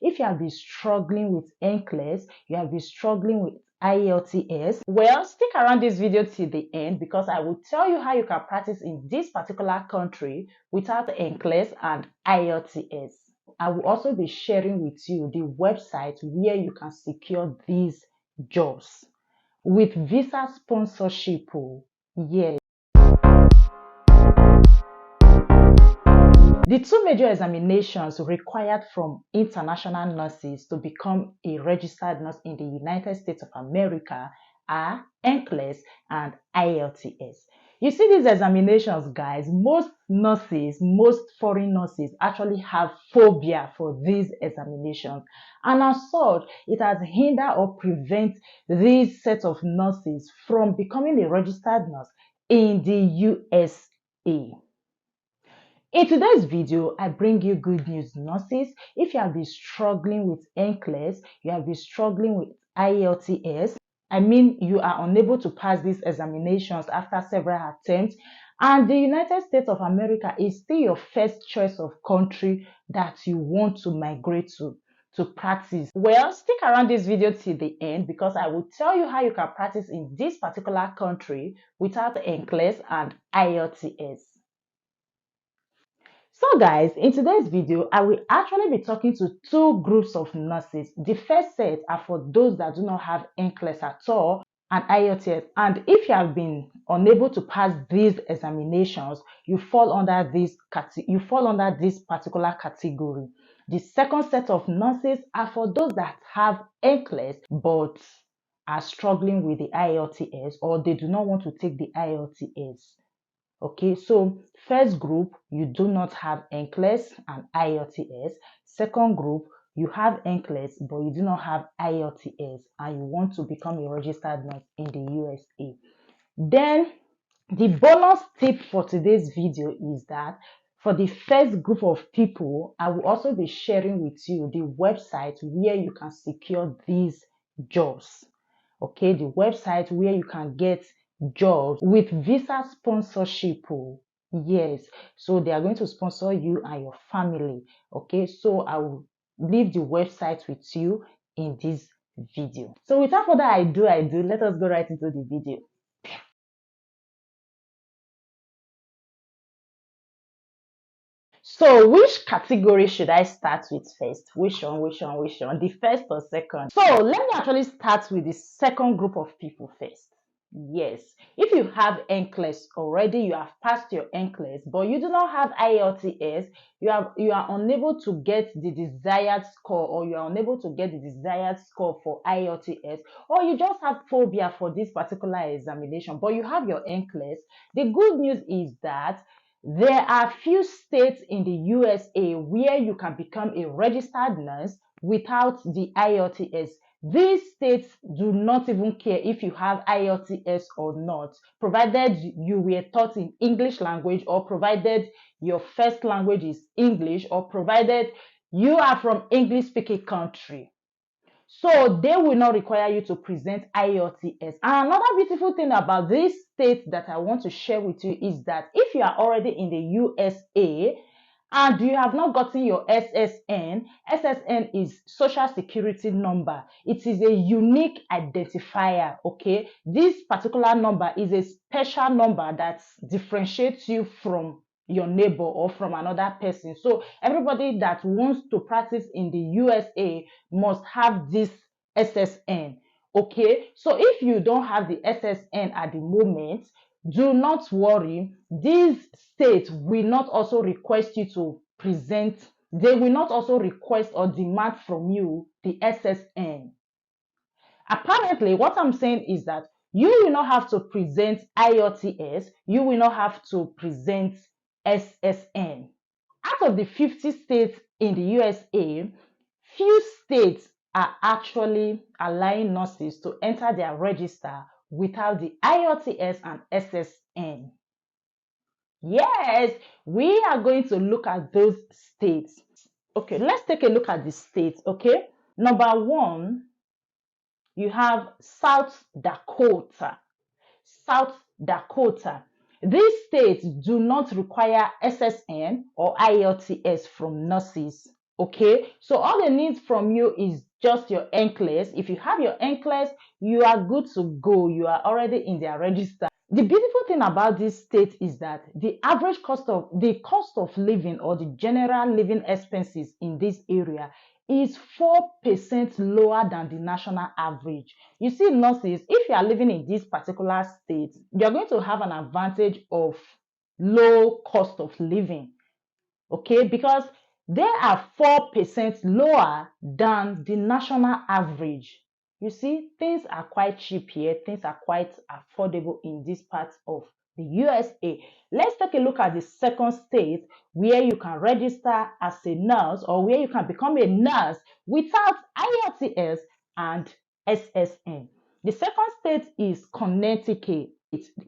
if you have been struggling with NCLEX, you have been struggling with IELTS, well, stick around this video till the end because I will tell you how you can practice in this particular country without NCLEX and IELTS. I will also be sharing with you the website where you can secure these jobs with visa sponsorship. Yes. The two major examinations required from international nurses to become a registered nurse in the United States of America are NCLEX and IELTS. You see these examinations, guys, most nurses, most foreign nurses actually have phobia for these examinations. And as such, it has hindered or prevent these set of nurses from becoming a registered nurse in the USA. In today's video, I bring you good news, nurses. If you have been struggling with NCLEX, you have been struggling with IELTS, I mean you are unable to pass these examinations after several attempts, and the United States of America is still your first choice of country that you want to migrate to practice. Well, stick around this video till the end because I will tell you how you can practice in this particular country without NCLEX and IELTS. So guys, in today's video, I will actually be talking to two groups of nurses. The first set are for those that do not have NCLEX at all and IELTS. And if you have been unable to pass these examinations, you fall under this particular category. The second set of nurses are for those that have NCLEX but are struggling with the IELTS or they do not want to take the IELTS. Okay, so first group, you do not have NCLEX and IELTS. Second group, you have NCLEX, but you do not have IELTS and you want to become a registered nurse in the USA. Then, the bonus tip for today's video is that for the first group of people, I will also be sharing with you the website where you can secure these jobs. Okay, the website where you can get jobs with visa sponsorship. Yes, so they are going to sponsor you and your family. Okay, so I will leave the website with you in this video. So without further ado, let us go right into the video. So which category should I start with first? Which one? The first or second? So let me actually start with the second group of people first. Yes, if you have NCLEX already, you have passed your NCLEX, but you do not have IELTS, you are unable to get the desired score, or you are unable to get the desired score for IELTS, or you just have phobia for this particular examination, but you have your NCLEX. The good news is that there are few states in the USA where you can become a registered nurse without the IELTS. These states do not even care if you have IELTS or not, provided you were taught in English language, or provided your first language is English, or provided you are from English-speaking country. So they will not require you to present IELTS. And another beautiful thing about this state that I want to share with you is that if you are already in the USA and you have not gotten your SSN, SSN is Social Security Number. It is a unique identifier, okay? This particular number is a special number that differentiates you from your neighbor or from another person. So everybody that wants to practice in the USA must have this SSN. Okay, so if you don't have the SSN at the moment, do not worry. These states will not also request you to present, they will not also request or demand from you the SSN. Apparently, what I'm saying is that you will not have to present IELTS, you will not have to present SSN. Out of the 50 states in the USA, few states are actually allowing nurses to enter their register without the IELTS and SSN. Yes, we are going to look at those states. Okay, let's take a look at the states, okay? Number one, you have South Dakota. South Dakota. These states do not require SSN or IELTS from nurses. Okay, so all they need from you is just your NCLEX. If you have your NCLEX, you are good to go. You are already in their register. The beautiful thing about this state is that the average cost of living, or the general living expenses in this area, is 4% lower than the national average. You see, nurses, if you are living in this particular state, you're going to have an advantage of low cost of living. Okay, because they are 4% lower than the national average. You see, things are quite cheap here, things are quite affordable in this part of the USA. Let's take a look at the second state where you can register as a nurse, or where you can become a nurse without IELTS and SSN. The second state is Connecticut.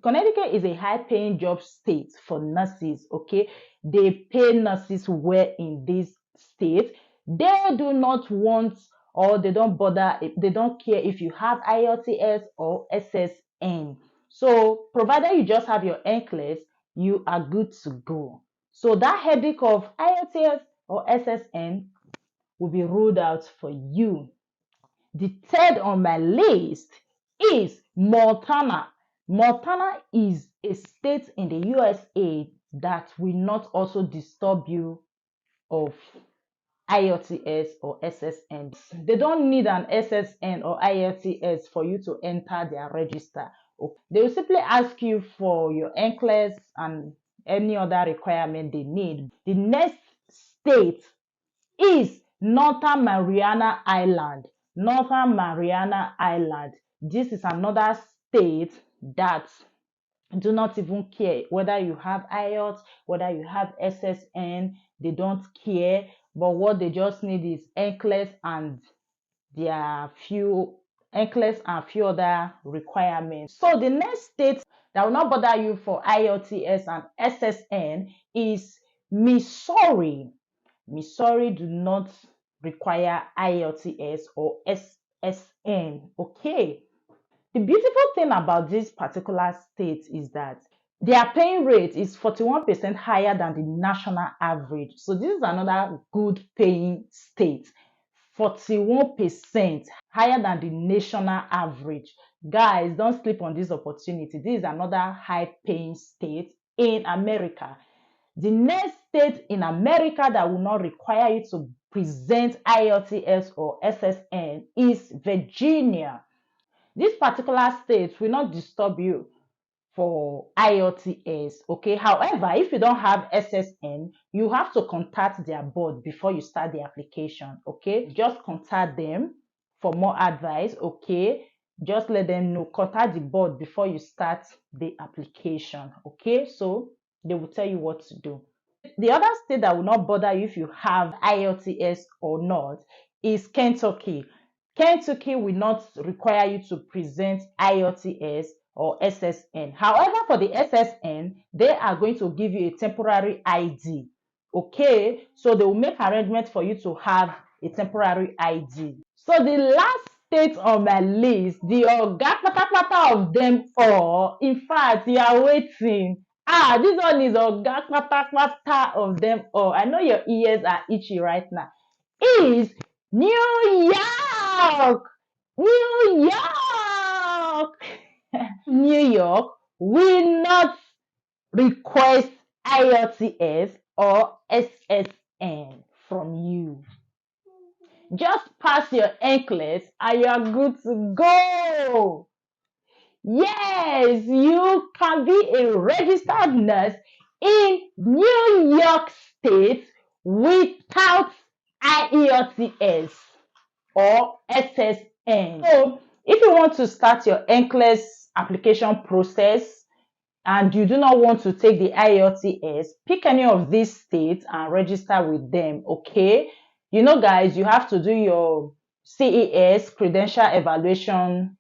Connecticut is a high-paying job state for nurses. Okay, they pay nurses well in this state. They do not want, or they don't bother, they don't care if you have IELTS or SSN. So provided you just have your NCLEX, you are good to go. So that headache of IELTS or SSN will be ruled out for you. The third on my list is Montana. Montana is a state in the USA that will not also disturb you of IELTS or SSN. They don't need an SSN or IELTS for you to enter their register. They will simply ask you for your NCLEX and any other requirement they need. The next state is Northern Mariana Island. Northern Mariana Island. This is another state that do not even care whether you have IELTS, whether you have SSN. They don't care. But what they just need is NCLEX and their few NCLEX and few other requirements. So the next state that will not bother you for IELTS and SSN is Missouri. Missouri do not require IELTS or SSN. Okay. The beautiful thing about this particular state is that their paying rate is 41% higher than the national average. So this is another good paying state. 41% higher than the national average. Guys, don't sleep on this opportunity. This is another high paying state in America. The next state in America that will not require you to present IELTS or SSN is Virginia. This particular state will not disturb you for IELTS. Okay. However, if you don't have SSN, you have to contact their board before you start the application. Okay. Just contact them for more advice. Okay. Just let them know. Contact the board before you start the application. Okay. So they will tell you what to do. The other state that will not bother you if you have IELTS or not is Kentucky. Kentucky will not require you to present IELTS or SSN. However, for the SSN, they are going to give you a temporary ID. Okay, so they will make arrangements for you to have a temporary ID. So the last state on my list, the oga patapata of them all, in fact, you are waiting. This one is oga patapata of them all. I know your ears are itchy right now. Is New York. New York. New York will not request IELTS or SSN from you. Just pass your NCLEX and you're good to go. Yes, you can be a registered nurse in New York State without IELTS or SSN. So, if you want to start your NCLEX application process and you do not want to take the IELTS, pick any of these states and register with them. Okay. You know, guys, you have to do your CES credential evaluation.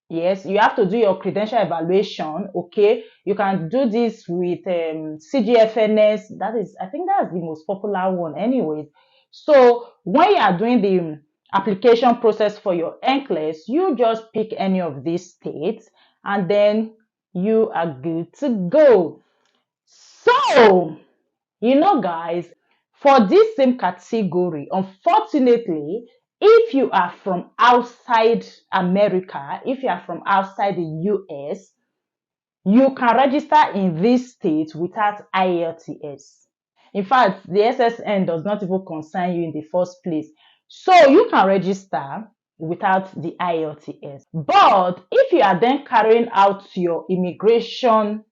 Yes, you have to do your credential evaluation. Okay, you can do this with CGFNS. That is, I think that's the most popular one anyways. So when you are doing the application process for your NCLEX, you just pick any of these states and then you are good to go. So, you know, guys, For this same category, unfortunately, if you are from outside America, if you are from outside the US, you can register in this state without IELTS. In fact, the SSN does not even concern you in the first place. So you can register without the IELTS. But if you are then carrying out your immigration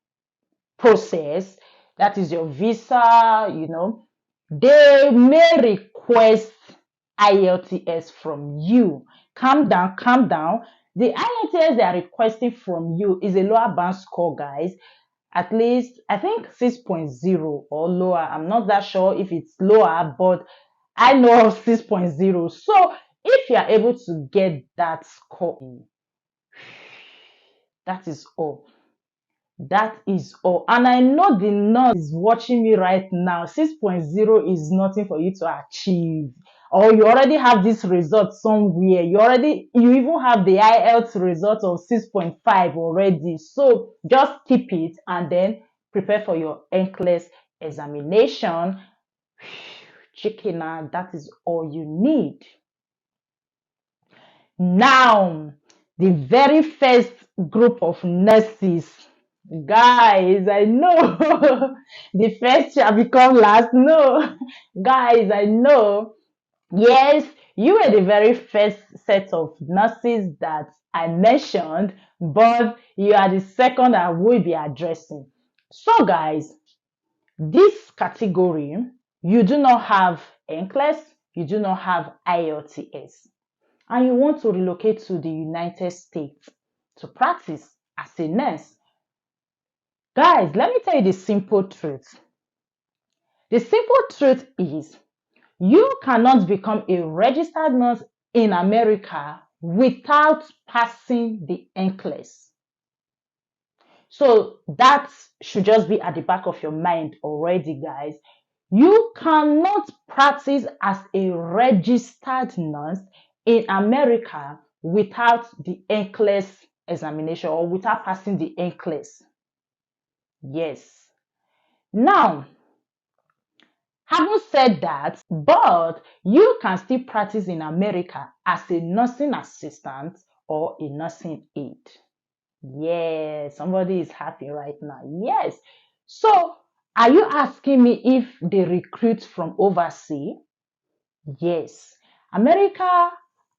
process, that is your visa, they may request IELTS from you. Calm down, calm down. The IELTS they are requesting from you is a lower band score, guys. At least, I think 6.0 or lower. I'm not that sure if it's lower, but I know of 6.0. So if you are able to get that score, that is all. That is all. And I know the nurse is watching me right now. 6.0 is nothing for you to achieve. Or you already have this result somewhere. You even have the IELTS result of 6.5 already. So just keep it and then prepare for your NCLEX examination. Chicken, that is all you need. Now, the very first group of nurses. Guys, I know the first shall become last. No, guys, I know. Yes, you were the very first set of nurses that I mentioned, but you are the second I will be addressing. So, guys, this category, you do not have NCLEX, you do not have IELTS, and you want to relocate to the United States to practice as a nurse. Guys, let me tell you the simple truth. The simple truth is you cannot become a registered nurse in America without passing the NCLEX. So that should just be at the back of your mind already, guys. You cannot practice as a registered nurse in America without the NCLEX examination or without passing the NCLEX. Yes. Now, having said that, but you can still practice in America as a nursing assistant or a nursing aide. Yes, somebody is happy right now. Yes. So, are you asking me if they recruit from overseas? Yes. America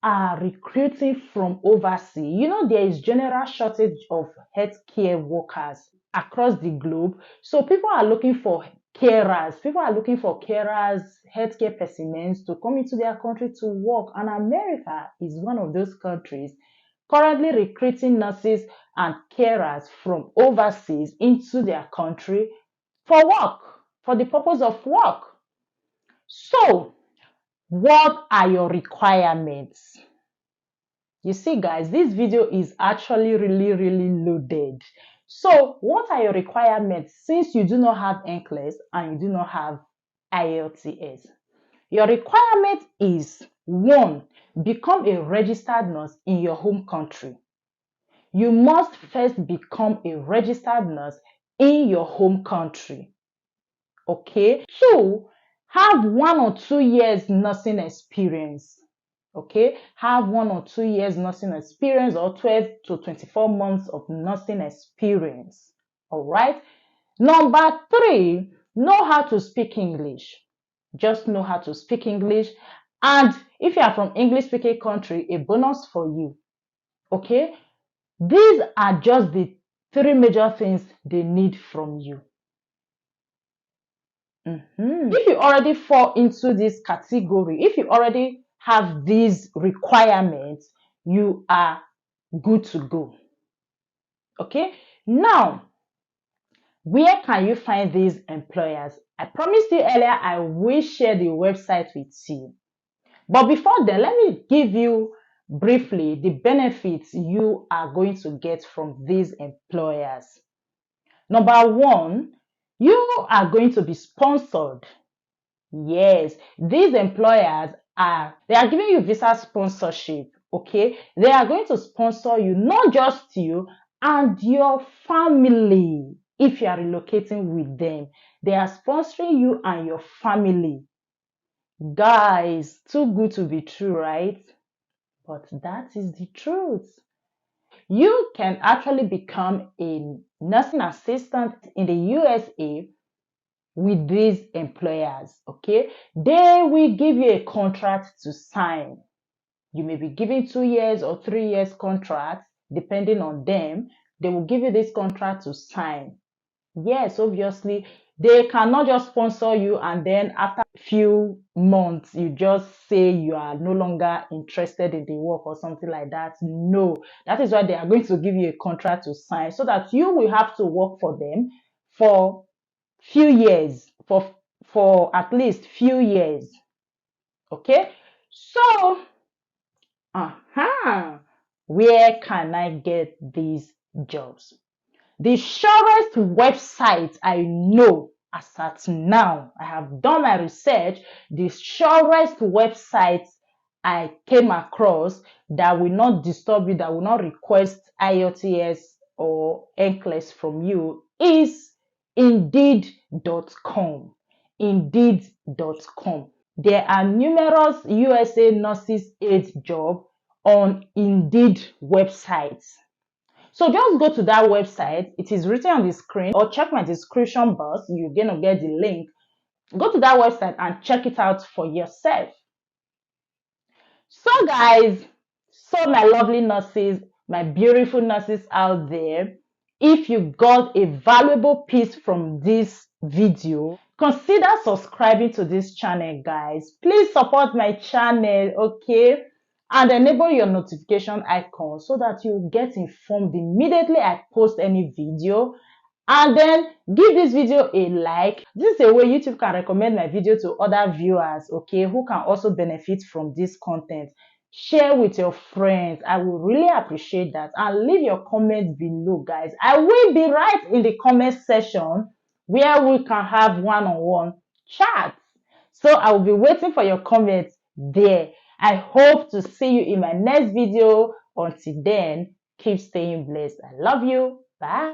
are recruiting from overseas. There is general shortage of healthcare workers across the globe. So people are looking for carers. People are looking for carers, healthcare personnel to come into their country to work. And America is one of those countries currently recruiting nurses and carers from overseas into their country for work, for the purpose of work. So, what are your requirements? You see, guys, this video is actually really loaded. So, what are your requirements since you do not have NCLEX and you do not have IELTS? Your requirement is 1. Become a registered nurse in your home country. You must first become a registered nurse in your home country. Okay? 2. Have 1 or 2 years nursing experience. Okay? Have 1 or 2 years nursing experience or 12 to 24 months of nursing experience. All right? Number 3, know how to speak English. Just know how to speak English. And if you are from English-speaking country, a bonus for you. Okay? These are just the 3 major things they need from you. If you already fall into this category, if you already have these requirements, you are good to go. Okay? Now, where can you find these employers? I promised you earlier I will share the website with you. But before then, let me give you briefly the benefits you are going to get from these employers. Number 1, you are going to be sponsored. Yes, these employers they are giving you visa sponsorship, okay? They are going to sponsor you, not just you and your family. If you are relocating with them, they are sponsoring you and your family. Guys, too good to be true, right? But that is the truth. You can actually become a nursing assistant in the USA with these employers, okay? They will give you a contract to sign. You may be given 2 years or 3 years contract, depending on them. They will give you this contract to sign. Yes, obviously, they cannot just sponsor you and then after a few months you just say you are no longer interested in the work or something like that. No, that is why they are going to give you a contract to sign so that you will have to work for them for few years, for at least few years. Okay, so where can I get these jobs? The surest website I know as at now, I have done my research, the surest website I came across that will not disturb you, that will not request IELTS or NCLEX from you is indeed.com. Indeed.com. There are numerous USA nurses aid job on Indeed websites. So just go to that website. It is written on the screen or check my description box. You're going to get the link. Go to that website and check it out for yourself. So guys, so my lovely nurses, my beautiful nurses out there, if you got a valuable piece from this video, consider subscribing to this channel, guys. Please support my channel, okay? And enable your notification icon so that you get informed immediately I post any video. And then give this video a like. This is a way YouTube can recommend my video to other viewers, okay, who can also benefit from this content. Share with your friends. I will really appreciate that. And leave your comments below, guys. I will be right in the comment section where we can have one-on-one chats. So I will be waiting for your comments there. I hope to see you in my next video. Until then, keep staying blessed. I love you. Bye.